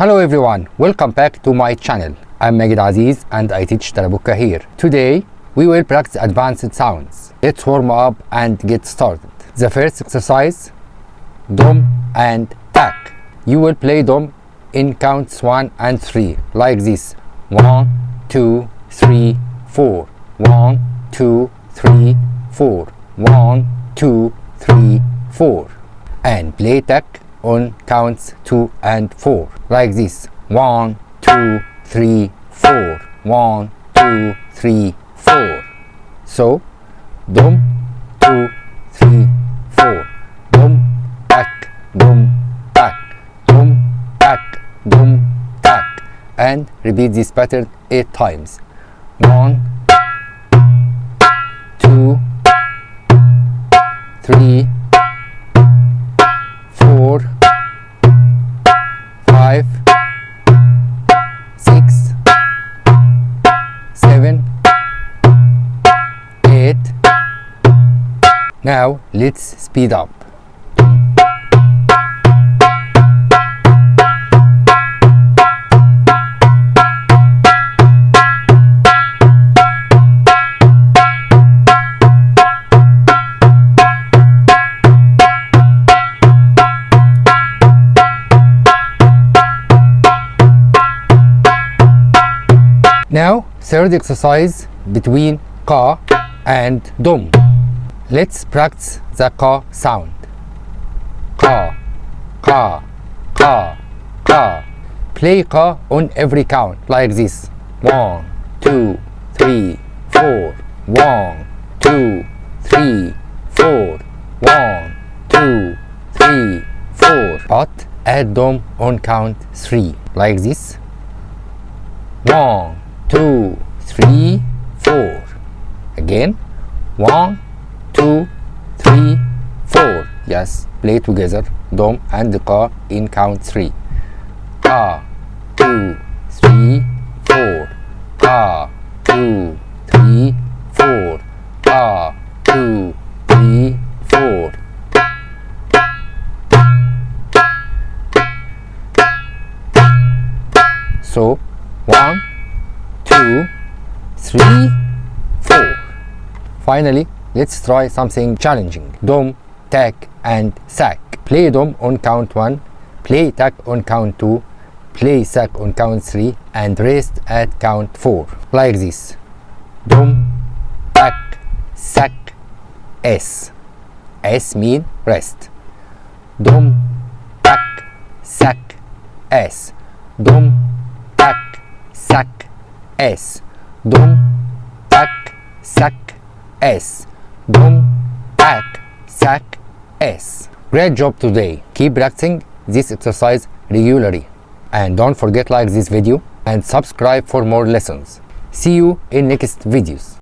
Hello everyone, welcome back to my channel. I'm Aziz and I teach Darabuka here. Today we will practice advanced sounds. Let's warm up and get started. The first exercise, dom and tak. You will play dom in counts 1 and 3 like this. 1, 2, 3, 4. 1, 2, 3, 4. 1, 2, 3, 4. And play tak on counts 2 and 4 like this. 1, 2, 3, 4. 1, 2, 3, 4. So dom, 2, 3, 4. Dom, tak, dom, tak, dom, tak, dom, tak. And repeat this pattern 8 times. 1, 2, 3, 4, 5, 6, 7, 8. Now let's speed up. Now, third exercise between ka and dom. Let's practice the ka sound. Ka, ka, ka, ka. Play ka on every count like this. 1, 2, 3, 4. 1, 2, 3, 4. 1, 2, 3, 4. But add dom on count 3 like this. 1, 2, 3, 4. Again. 1, 2, 3, 4. Yes, play together dom and the ka in count 3. Ka, 2, 3, 4. Ka, 2, 3, 4. Ka, 2, 3, 4. So 1, 2, 3, 4. Finally, let's try something challenging. Dom, tak and sak. Play dom on count 1, play tak on count 2, play sak on count 3 and rest at count 4 like this. Dom, tak, sak, s. S mean rest. Dom, tak, sak, s. Dom, tak, sak, s. Dom, tak, sak, s. Dom, tak, sak, s. Great job today. Keep practicing this exercise regularly. And don't forget like this video and subscribe for more lessons. See you in next videos.